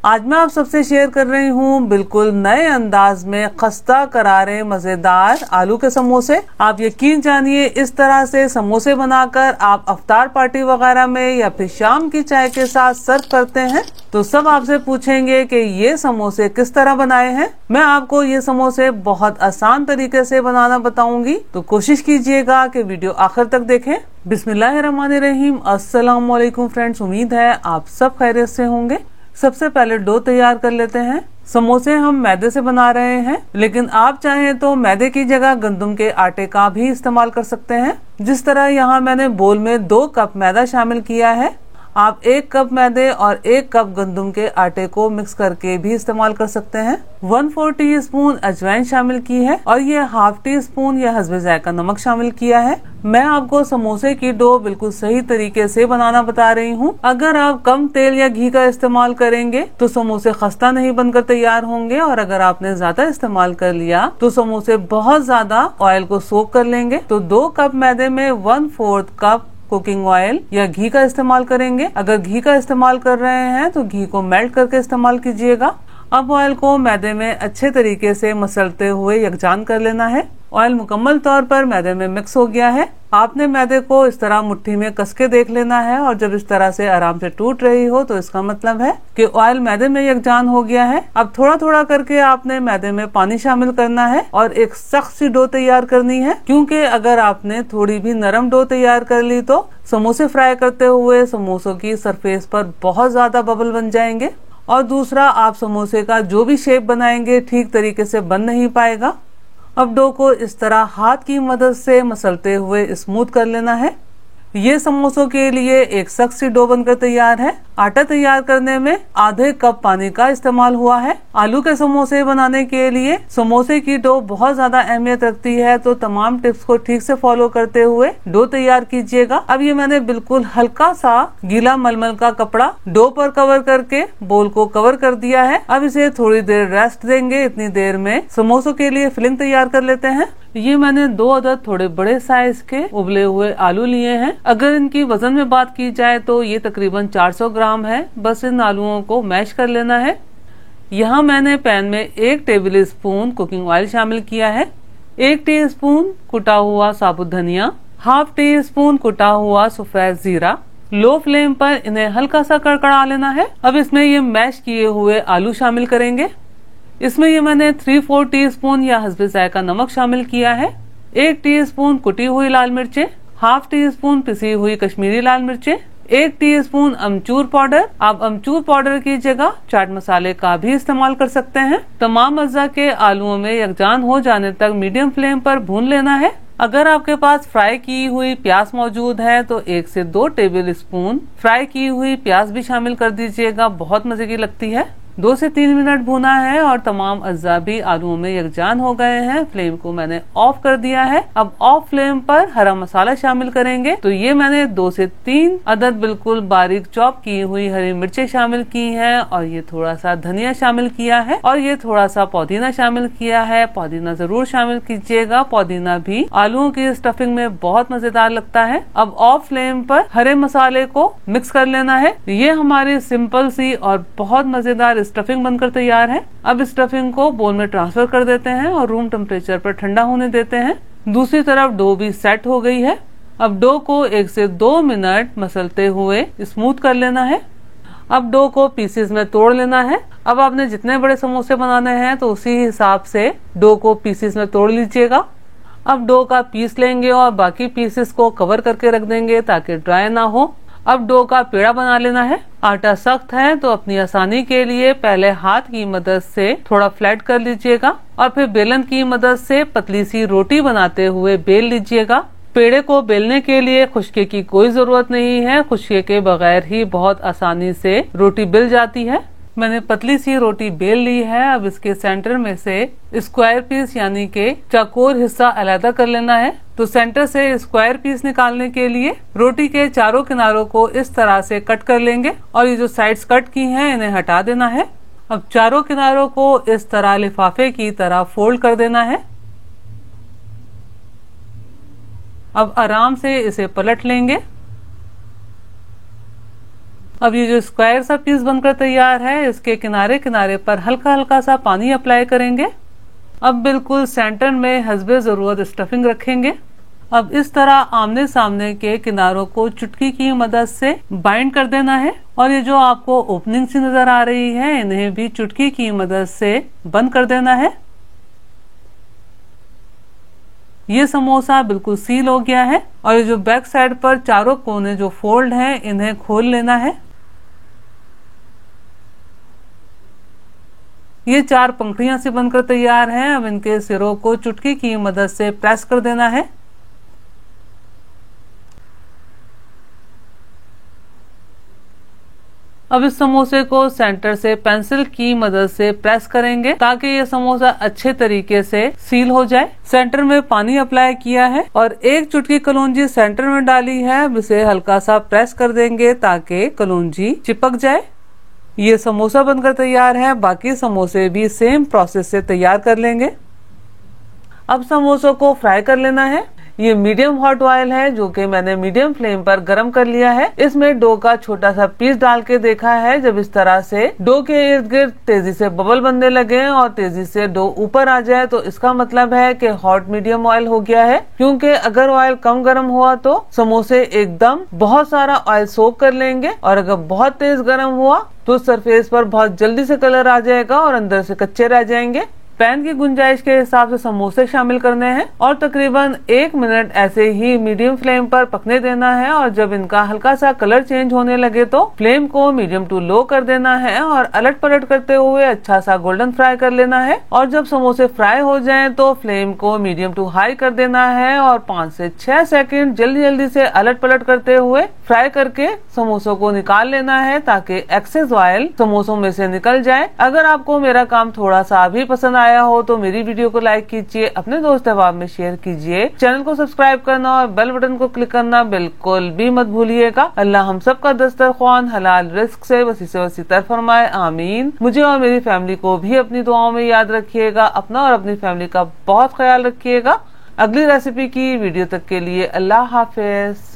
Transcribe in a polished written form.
आज मैं आप सबसे शेयर कर रही हूँ बिल्कुल नए अंदाज में खस्ता करारे मजेदार आलू के समोसे। आप यकीन जानिए इस तरह से समोसे बनाकर आप अफ्तार पार्टी वगैरह में या फिर शाम की चाय के साथ सर्व करते हैं तो सब आपसे पूछेंगे कि ये समोसे किस तरह बनाए हैं। मैं आपको ये समोसे बहुत आसान तरीके से बनाना बताऊंगी, तो कोशिश कीजिएगा कि वीडियो आखिर तक देखें। बिस्मिल्लाहिर्रहमानिर्रहीम। अस्सलाम वालेकुम फ्रेंड्स, उम्मीद है आप सब खैरियत से होंगे। सबसे पहले डो तैयार कर लेते हैं। समोसे हम मैदे से बना रहे हैं, लेकिन आप चाहें तो मैदे की जगह गंदम के आटे का भी इस्तेमाल कर सकते हैं। जिस तरह यहाँ मैंने बोल में 2 कप मैदा शामिल किया है, आप 1 कप मैदे और 1 कप गंदम के आटे को मिक्स करके भी इस्तेमाल कर सकते हैं। 1/4 टीस्पून अजवाइन शामिल की है और ये 1/2 टीस्पून या हस्बे जायका नमक शामिल किया है। मैं आपको समोसे की डो बिल्कुल सही तरीके से बनाना बता रही हूँ। अगर आप कम तेल या घी का इस्तेमाल करेंगे तो समोसे खस्ता नहीं बनकर तैयार होंगे, और अगर आपने ज्यादा इस्तेमाल कर लिया तो समोसे बहुत ज्यादा ऑयल को सोक कर लेंगे। तो 2 कप मैदे में 1/4 कप कुकिंग ऑयल या घी का इस्तेमाल करेंगे। अगर घी का इस्तेमाल कर रहे हैं तो घी को मेल्ट करके इस्तेमाल कीजिएगा। अब ऑयल को मैदे में अच्छे तरीके से मसलते हुए यकजान कर लेना है। ऑयल मुकम्मल तौर पर मैदे में मिक्स हो गया है। आपने मैदे को इस तरह मुट्ठी में कस के देख लेना है, और जब इस तरह से आराम से टूट रही हो तो इसका मतलब है कि ऑयल मैदे में यकजान हो गया है। अब थोड़ा थोड़ा करके आपने मैदे में पानी शामिल करना है और एक सख्त सी डो तैयार करनी है, क्योंकि अगर आपने थोड़ी भी नरम डो तैयार कर ली तो समोसे फ्राई करते हुए समोसों की सरफेस पर बहुत ज्यादा बबल बन जाएंगे, और दूसरा आप समोसे का जो भी शेप बनाएंगे ठीक तरीके से बन नहीं पाएगा। अब डो को इस तरह हाथ की मदद से मसलते हुए स्मूथ कर लेना है। ये समोसों के लिए एक सख्त सी डो बनकर तैयार है। आटा तैयार करने में आधे कप पानी का इस्तेमाल हुआ है। आलू के समोसे बनाने के लिए समोसे की डो बहुत ज्यादा अहमियत रखती है, तो तमाम टिप्स को ठीक से फॉलो करते हुए डो तैयार कीजिएगा। अब ये मैंने बिल्कुल हल्का सा गीला मलमल का कपड़ा डो पर कवर करके बोल को कवर कर दिया है। अब इसे थोड़ी देर रेस्ट देंगे। इतनी देर में समोसों के लिए फिलिंग तैयार कर लेते हैं। ये मैंने 2 अदद थोड़े बड़े साइज के उबले हुए आलू लिए हैं। अगर इनकी वजन में बात की जाए तो ये तकरीबन 400 ग्राम है। बस इन आलूओं को मैश कर लेना है। यहाँ मैंने पैन में 1 टेबल स्पून कुकिंग ऑयल शामिल किया है, 1 टीस्पून कुटा हुआ साबुत धनिया, 1/2 टीस्पून कुटा हुआ सफेद जीरा। लो फ्लेम पर इन्हें हल्का सा कड़कड़ा लेना है। अब इसमें ये मैश किए हुए आलू शामिल करेंगे। इसमें ये मैंने 3/4 टीस्पून या हस्बे जायका नमक शामिल किया है, 1 टीस्पून कुटी हुई लाल मिर्चें, 1/2 टीस्पून पिसी हुई कश्मीरी लाल मिर्चें, 1 टीस्पून अमचूर पाउडर। आप अमचूर पाउडर की जगह चाट मसाले का भी इस्तेमाल कर सकते हैं। तमाम अज्जा के आलूओं में यकजान हो जाने तक मीडियम फ्लेम पर भून लेना है। अगर आपके पास फ्राई की हुई प्याज मौजूद है तो 1 से 2 टेबल स्पून फ्राई की हुई प्याज भी शामिल कर दीजिएगा, बहुत मजे की लगती है। 2 से 3 मिनट भुना है और तमाम अज्जा भी आलूओं में यकजान हो गए हैं। फ्लेम को मैंने ऑफ कर दिया है। अब ऑफ फ्लेम पर हरा मसाला शामिल करेंगे। तो ये मैंने 2 से 3 अदद बिल्कुल बारीक चॉप की हुई हरी मिर्चें शामिल की हैं, और ये थोड़ा सा धनिया शामिल किया है, और ये थोड़ा सा पुदीना शामिल किया है। पुदीना जरूर शामिल कीजिएगा, पुदीना भी आलूओं की स्टफिंग में बहुत मजेदार लगता है। अब ऑफ फ्लेम पर हरे मसाले को मिक्स कर लेना है। ये हमारी सिंपल सी और बहुत मजेदार स्टफिंग बनकर तैयार है। अब स्टफिंग को बोल में ट्रांसफर कर देते हैं और रूम टेम्परेचर पर ठंडा होने देते हैं। दूसरी तरफ डो भी सेट हो गई है। अब डो को 1 से 2 मिनट मसलते हुए स्मूथ कर लेना है। अब डो को पीसेस में तोड़ लेना है। अब आपने जितने बड़े समोसे बनाने हैं तो उसी हिसाब से डो को पीसेस में तोड़ लीजिएगा। अब डो का पीस लेंगे और बाकी पीसेस को कवर करके रख देंगे ताकि ड्राई ना हो। अब डो का पेड़ा बना लेना है। आटा सख्त है तो अपनी आसानी के लिए पहले हाथ की मदद से थोड़ा फ्लैट कर लीजिएगा, और फिर बेलन की मदद से पतली सी रोटी बनाते हुए बेल लीजिएगा। पेड़े को बेलने के लिए खुश्के की कोई जरूरत नहीं है। खुश्के के बगैर ही बहुत आसानी से रोटी बेल जाती है। मैंने पतली सी रोटी बेल ली है। अब इसके सेंटर में से स्क्वायर पीस यानी के चौकोर हिस्सा अलग कर लेना है। तो सेंटर से स्क्वायर पीस निकालने के लिए रोटी के चारों किनारों को इस तरह से कट कर लेंगे, और ये जो साइड्स कट की हैं इन्हें हटा देना है। अब चारों किनारों को इस तरह लिफाफे की तरह फोल्ड कर देना है। अब आराम से इसे पलट लेंगे। अब ये जो स्क्वायर सा पीस बनकर तैयार है, इसके किनारे किनारे पर हल्का हल्का सा पानी अप्लाई करेंगे। अब बिल्कुल सेंटर में हस्बे जरूरत स्टफिंग रखेंगे। अब इस तरह आमने सामने के किनारों को चुटकी की मदद से बाइंड कर देना है और ये जो आपको ओपनिंग सी नजर आ रही है, इन्हें भी चुटकी की मदद से बंद कर देना है। ये समोसा बिल्कुल सील हो गया है और ये जो बैक साइड पर चारों कोने जो फोल्ड हैं, इन्हें खोल लेना है। ये 4 पंखुड़ियां से बनकर तैयार हैं। अब इनके सिरों को चुटकी की मदद से प्रेस कर देना है। अब इस समोसे को सेंटर से पेंसिल की मदद से प्रेस करेंगे ताकि ये समोसा अच्छे तरीके से सील हो जाए। सेंटर में पानी अप्लाई किया है और 1 चुटकी कलौंजी सेंटर में डाली है। अब इसे हल्का सा प्रेस कर देंगे ताकि कलौंजी चिपक जाए। ये समोसा बनकर तैयार है। बाकी समोसे भी सेम प्रोसेस से तैयार कर लेंगे। अब समोसों को फ्राई कर लेना है। ये मीडियम हॉट ऑयल है जो कि मैंने मीडियम फ्लेम पर गरम कर लिया है। इसमें डो का छोटा सा पीस डाल के देखा है। जब इस तरह से डो के इर्द गिर्द तेजी से बबल बनने लगे और तेजी से डो ऊपर आ जाए तो इसका मतलब है कि हॉट मीडियम ऑयल हो गया है। क्योंकि अगर ऑयल कम गर्म हुआ तो समोसे एकदम बहुत सारा ऑयल सोक कर लेंगे और अगर बहुत तेज गर्म हुआ तो सरफेस पर बहुत जल्दी से कलर आ जाएगा और अंदर से कच्चे रह जाएंगे। पैन की गुंजाइश के हिसाब से समोसे शामिल करने हैं और तकरीबन 1 मिनट ऐसे ही मीडियम फ्लेम पर पकने देना है और जब इनका हल्का सा कलर चेंज होने लगे तो फ्लेम को मीडियम टू लो कर देना है और अलट पलट करते हुए अच्छा सा गोल्डन फ्राई कर लेना है। और जब समोसे फ्राई हो जाएं तो फ्लेम को मीडियम टू हाई कर देना है और 5 से 6 सेकंड जल्दी जल्दी से अलट पलट करते हुए फ्राई करके समोसों को निकाल लेना है ताकि एक्सेस ऑयल समोसों में से निकल जाए। अगर आपको मेरा काम थोड़ा सा भी पसंद आया हो तो मेरी वीडियो को लाइक कीजिए, अपने दोस्त अहबाब में शेयर कीजिए, चैनल को सब्सक्राइब करना और बेल बटन को क्लिक करना बिल्कुल भी मत भूलिएगा। अल्लाह हम सब का दस्तरख्वान हलाल रिस्क से वसी से वसी तर फरमाए, आमीन। मुझे और मेरी फैमिली को भी अपनी दुआओं में याद रखिएगा। अपना और अपनी फैमिली का बहुत ख्याल रखिएगा। अगली रेसिपी की वीडियो तक के लिए अल्लाह हाफिज।